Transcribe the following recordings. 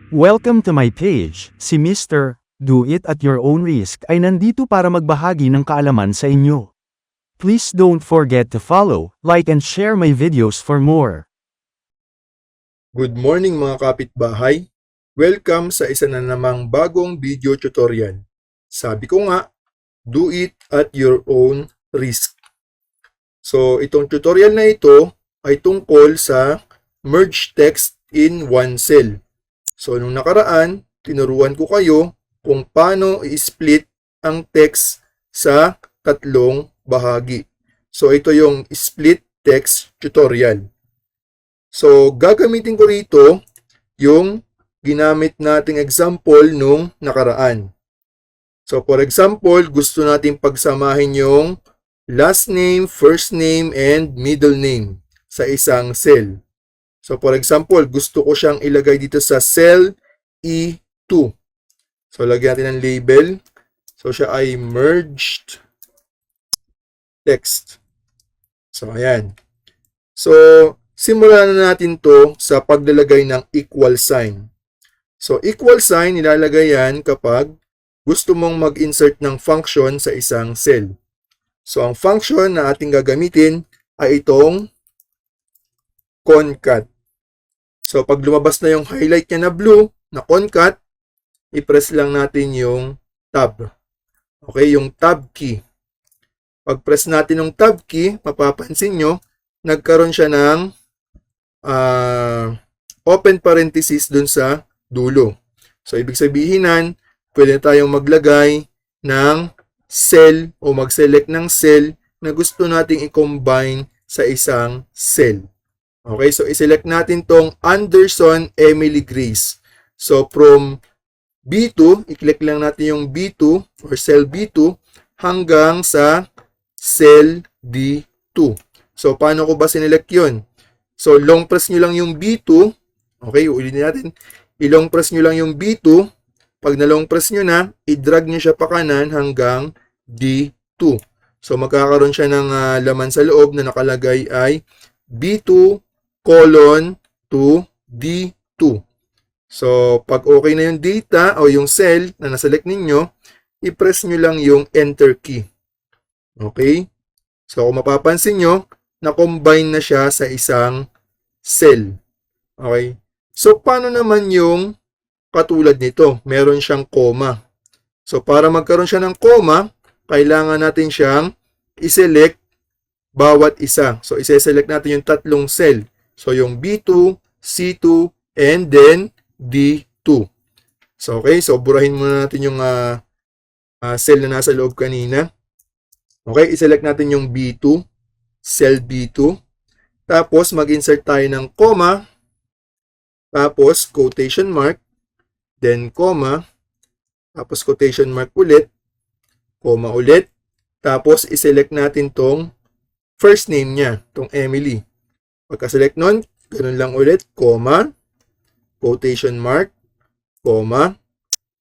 Welcome to my page. Si Mr. Do It at Your Own Risk ay nandito para magbahagi ng kaalaman sa inyo. Please don't forget to follow, like and share my videos for more. Good morning mga kapitbahay. Welcome sa isa na namang bagong video tutorial. Sabi ko nga, do it at your own risk. So itong tutorial na ito ay tungkol sa merge text in one cell. So nung nakaraan, tinuruan ko kayo kung paano i-split ang text sa tatlong bahagi. So ito yung split text tutorial. So gagamitin ko rito yung ginamit nating example nung nakaraan. So for example, gusto nating pagsamahin yung last name, first name, and middle name sa isang cell. So for example, gusto ko siyang ilagay dito sa cell E2. So lagyan natin ng label. So siya ay merged text. So ayan. So simulan na natin to sa paglalagay ng equal sign. So equal sign nilalagay yan kapag gusto mong mag-insert ng function sa isang cell. So ang function na ating gagamitin ay itong concat. So, pag lumabas na yung highlight niya na blue, na concat, i-press lang natin yung tab. Okay, yung tab key. Pag press natin yung tab key, mapapansin nyo, nagkaroon siya ng open parenthesis dun sa dulo. So, ibig sabihin nan, pwede tayong maglagay ng cell o mag-select ng cell na gusto nating i-combine sa isang cell. Okay, so i-select natin tong Anderson Emily Grace. So from B2, i-click lang natin yung B2 or cell B2 hanggang sa cell D2. So paano ko ba sinelect yun? So long press nyo lang yung B2. Okay, ulitin natin. I-long press nyo lang yung B2. Pag na-long press nyo na, i-drag nyo siya pa kanan hanggang D2. So magkakaroon siya ng laman sa loob na nakalagay ay B2 colon to D2. So, pag okay na yung data o yung cell na naselect ninyo, i-press nyo lang yung enter key. Okay? So, kung mapapansin nyo, na-combine na siya sa isang cell. Okay? So, paano naman yung katulad nito? Meron siyang comma. So, para magkaroon siya ng comma, kailangan natin siyang i-select bawat isa. So, i-select natin yung tatlong cell. So, yung B2, C2, and then D2. So, okay. So, burahin muna natin yung cell na nasa loob kanina. Okay. I-select natin yung B2, cell B2. Tapos, mag-insert tayo ng comma. Tapos, quotation mark. Then, comma. Tapos, quotation mark ulit. Comma ulit. Tapos, i-select natin tong first name niya, tong Emily. Pagka-select nun, ganun lang ulit, comma, quotation mark, comma,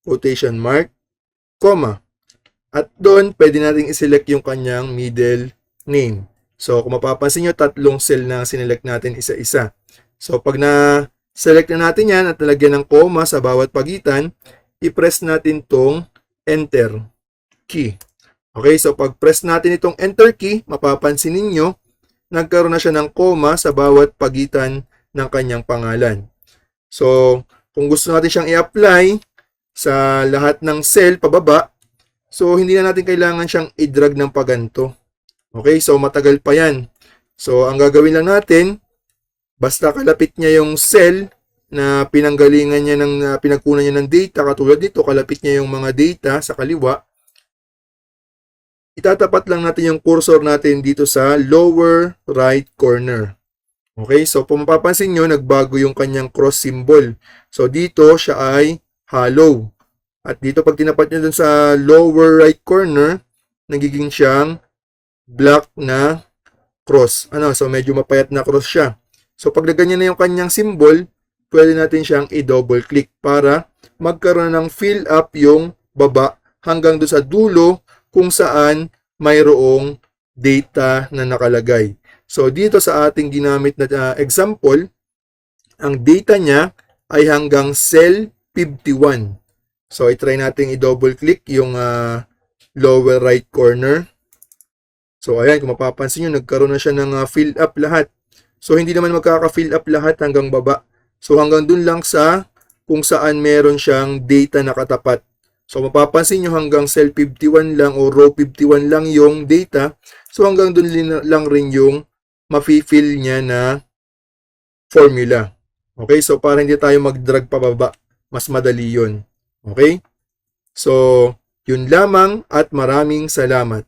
quotation mark, comma. At doon, pwede natin i-select yung kanyang middle name. So, kung mapapansin nyo, tatlong cell na sinelect natin isa-isa. So, pag na-select na natin yan at nalagyan ng comma sa bawat pagitan, i-press natin tong enter key. Okay, so pag press natin itong enter key, mapapansin ninyo, nagkaroon na siya ng comma sa bawat pagitan ng kanyang pangalan. So, kung gusto natin siyang i-apply sa lahat ng cell pababa, so hindi na natin kailangan siyang i-drag ng paganto. Okay, so matagal pa yan. So, ang gagawin lang natin, basta kalapit niya yung cell na pinanggalingan niya pinagkunan niya ng data, katulad dito, kalapit niya yung mga data sa kaliwa, itatapat lang natin yung cursor natin dito sa lower right corner. Okay, so kung mapapansin nyo, nagbago yung kanyang cross symbol. So dito siya ay hollow. At dito pag tinapat nyo dun sa lower right corner, nagiging siyang black na cross. So medyo mapayat na cross siya. So pag ganyan na yung kanyang symbol, pwede natin siyang i-double click para magkaroon ng fill up yung baba hanggang doon sa dulo kung saan mayroong data na nakalagay. So, dito sa ating ginamit na example, ang data niya ay hanggang cell 51. So, i-try natin i-double click yung lower right corner. So, ayan, kung mapapansin nyo, nagkaroon na siya ng fill up lahat. So, hindi naman magkaka-fill up lahat hanggang baba. So, hanggang dun lang sa kung saan meron siyang data na katapat. So, mapapansin nyo hanggang cell 51 lang o row 51 lang yung data. So, hanggang dun lang rin yung mafi-fill niya na formula. Okay? So, para hindi tayo mag-drag pababa, mas madali yun. Okay? So, yun lamang at maraming salamat.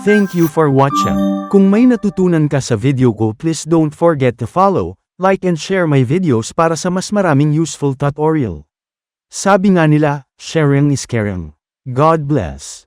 Thank you for watching. Kung may natutunan ka sa video ko, please don't forget to follow, like and share my videos para sa mas maraming useful tutorial. Sabi nga nila, sharing is caring. God bless.